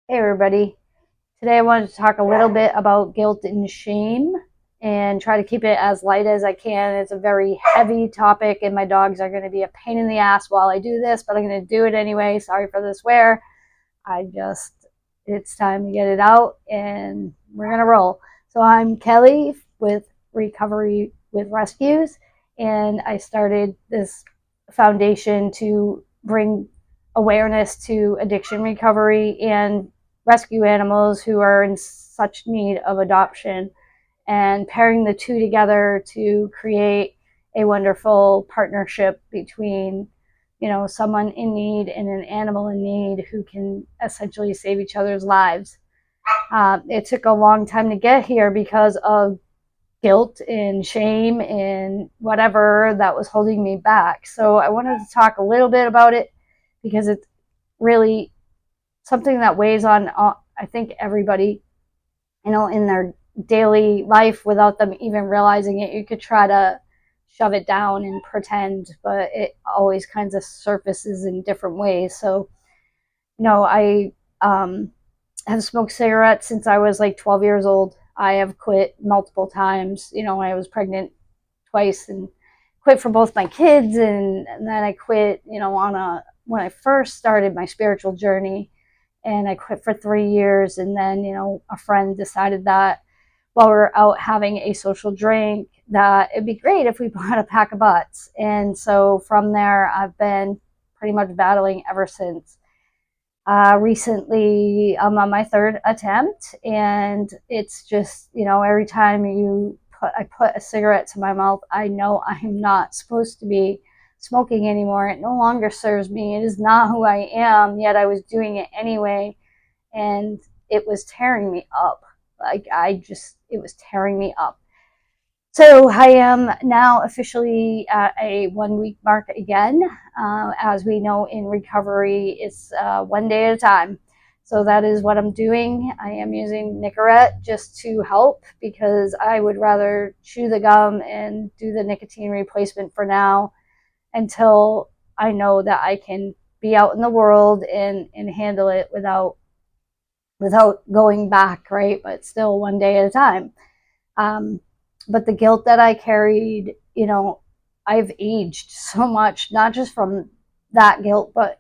Hey everybody. Today I wanted to talk a little bit about guilt and shame and try to keep it as light as I can. It's a very heavy topic and my dogs are going to be a pain in the ass while I do this, but I'm going to do it anyway. Sorry for the swear. It's time to get it out and we're going to roll. So I'm Kelly with Recovery with Rescues, and I started this foundation to bring awareness to addiction recovery and rescue animals who are in such need of adoption, and pairing the two together to create a wonderful partnership between someone in need and an animal in need who can essentially save each other's lives. It took a long time to get here because of guilt and shame and whatever that was holding me back. So I wanted to talk a little bit about it because it's really something that weighs on, I think, everybody, in their daily life without them even realizing it. You could try to shove it down and pretend, but it always kinds of surfaces in different ways. So, I have smoked cigarettes since I was like 12 years old. I have quit multiple times. When I was pregnant twice and quit for both my kids, and then I quit, when I first started my spiritual journey, and I quit for 3 years. And then, a friend decided that while we were out having a social drink, that it'd be great if we bought a pack of butts. And so from there, I've been pretty much battling ever since. Recently, I'm on my third attempt, and it's just, every time I put a cigarette to my mouth, I know I'm not supposed to be smoking anymore. It no longer serves me. It is not who I am, yet I was doing it anyway, and it was tearing me up. It was tearing me up. So I am now officially at a 1 week mark again. As we know, in recovery, it's one day at a time. So that is what I'm doing. I am using Nicorette just to help, because I would rather chew the gum and do the nicotine replacement for now until I know that I can be out in the world and handle it without going back, right? But still one day at a time. But the guilt that I carried, I've aged so much, not just from that guilt, but,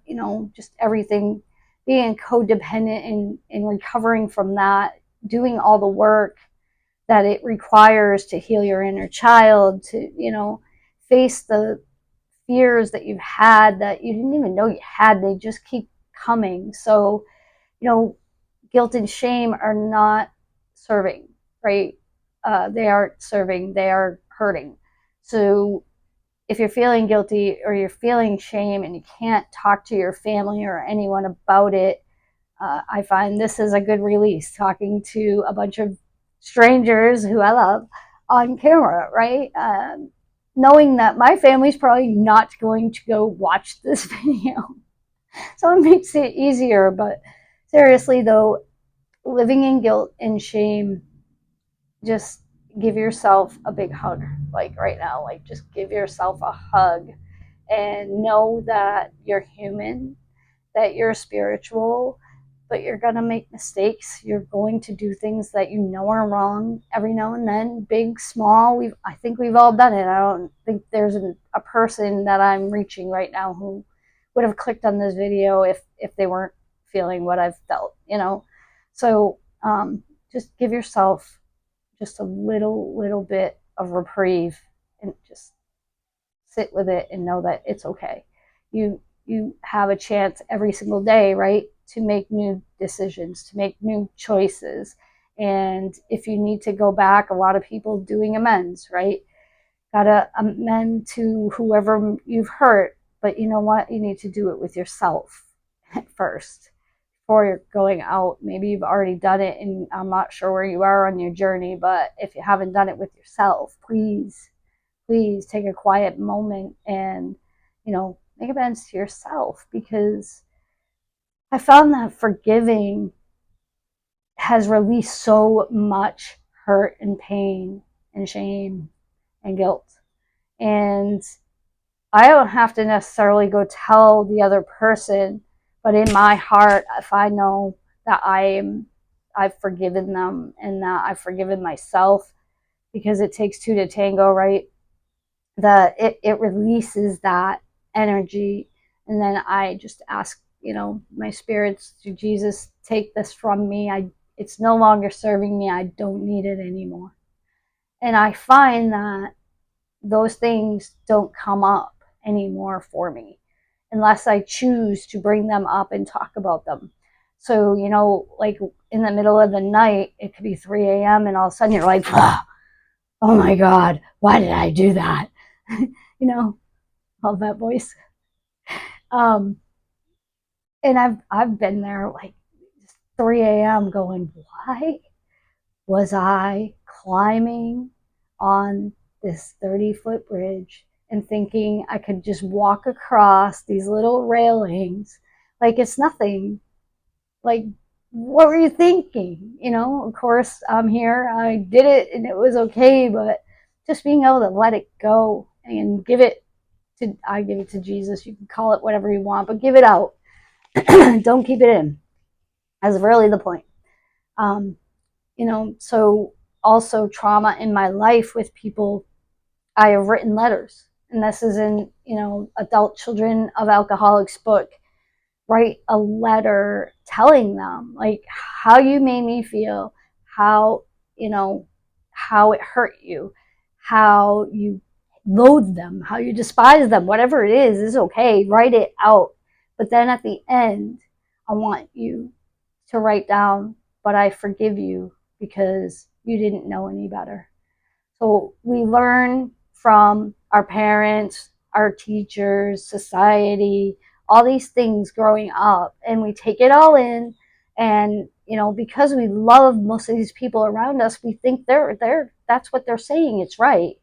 just everything, being codependent and recovering from that, doing all the work that it requires to heal your inner child, to, face the fears that you've had that you didn't even know you had. They just keep coming. So, guilt and shame are not serving, right? They aren't serving, they are hurting. So if you're feeling guilty or you're feeling shame and you can't talk to your family or anyone about it, I find this is a good release, talking to a bunch of strangers who I love on camera, right? Knowing that my family's probably not going to go watch this video. So it makes it easier. But seriously, though, living in guilt and shame, just give yourself a big hug, like right now. Like, just give yourself a hug and know that you're human, that you're spiritual, but you're going to make mistakes. You're going to do things that are wrong every now and then, big, small. I think we've all done it. I don't think there's a person that I'm reaching right now who would have clicked on this video if they weren't feeling what I've felt. So just give yourself just a little bit of reprieve and just sit with it and know that it's okay. You have a chance every single day, right, to make new decisions, to make new choices. And if you need to go back, a lot of people doing amends, right? Gotta amend to whoever you've hurt, but you know what? You need to do it with yourself first before you're going out. Maybe you've already done it, and I'm not sure where you are on your journey, but if you haven't done it with yourself, please take a quiet moment and, make amends to yourself, because I found that forgiving has released so much hurt and pain and shame and guilt. And I don't have to necessarily go tell the other person, but in my heart, if I know that I've forgiven them and that I've forgiven myself, because it takes two to tango, right? That it releases that energy. And then I just ask, my spirits, to Jesus, take this from me. It's no longer serving me. I don't need it anymore. And I find that those things don't come up anymore for me unless I choose to bring them up and talk about them. So, like in the middle of the night, it could be 3 a.m. and all of a sudden you're like, oh my God, why did I do that? Love that voice. Um, and I've been there like 3 a.m. going, why was I climbing on this 30-foot bridge and thinking I could just walk across these little railings like it's nothing? Like, what were you thinking? Of course, I'm here. I did it and it was okay, but just being able to let it go and I give it to Jesus. You can call it whatever you want, but give it out. Don't keep it in. That's really the point. So also trauma in my life with people, I have written letters, and this is in, Adult Children of Alcoholics book. Write a letter telling them like how you made me feel, how, how it hurt you, how you loathe them, how you despise them, whatever it is okay. Write it out. But then at the end, I want you to write down, but I forgive you because you didn't know any better. So we learn from our parents, our teachers, society, all these things growing up, and we take it all in. And because we love most of these people around us, we think that's what they're saying, it's right.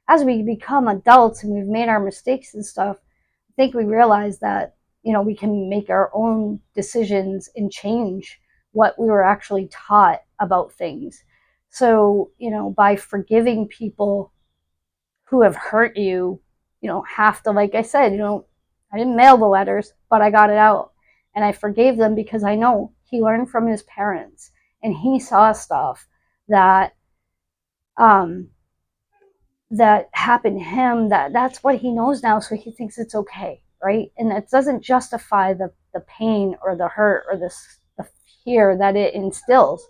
As we become adults and we've made our mistakes and stuff, I think we realize that we can make our own decisions and change what we were actually taught about things. So, by forgiving people who have hurt you, you don't have to, like I said, I didn't mail the letters, but I got it out. And I forgave them because I know he learned from his parents and he saw stuff that that happened to him, that's what he knows now, so he thinks it's okay, right? And it doesn't justify the pain or the hurt or the fear that it instills,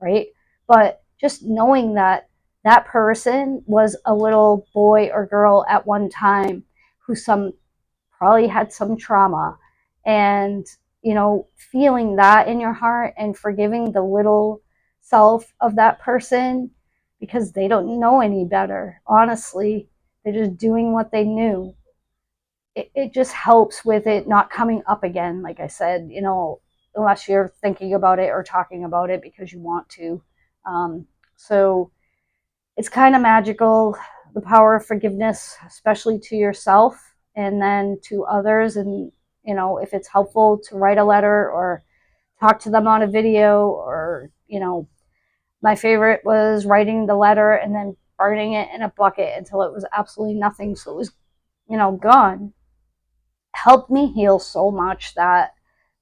right? But just knowing that that person was a little boy or girl at one time who probably had some trauma, and feeling that in your heart and forgiving the little self of that person, because they don't know any better. Honestly, they're just doing what they knew. It just helps with it not coming up again, like I said, unless you're thinking about it or talking about it because you want to. So it's kind of magical, the power of forgiveness, especially to yourself and then to others. And, if it's helpful to write a letter or talk to them on a video, or, my favorite was writing the letter and then burning it in a bucket until it was absolutely nothing. So it was, gone. Helped me heal so much that,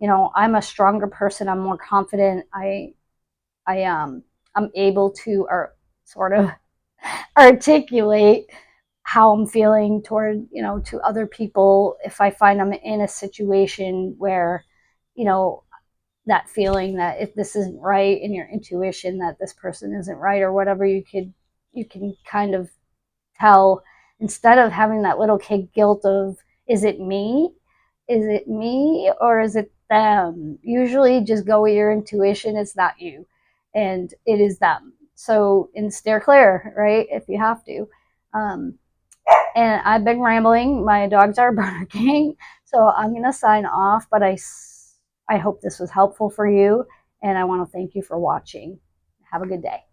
I'm a stronger person. I'm more confident. I'm able to, or sort of articulate how I'm feeling toward, to other people if I find I'm in a situation where, that feeling that if this isn't right, and your intuition that this person isn't right or whatever, you can kind of tell, instead of having that little kid guilt of, is it me? Is it me or is it them? Usually just go with your intuition. It's not you and it is them. So, and steer clear, right? If you have to. And I've been rambling. My dogs are barking. So I'm going to sign off, but I hope this was helpful for you. And I want to thank you for watching. Have a good day.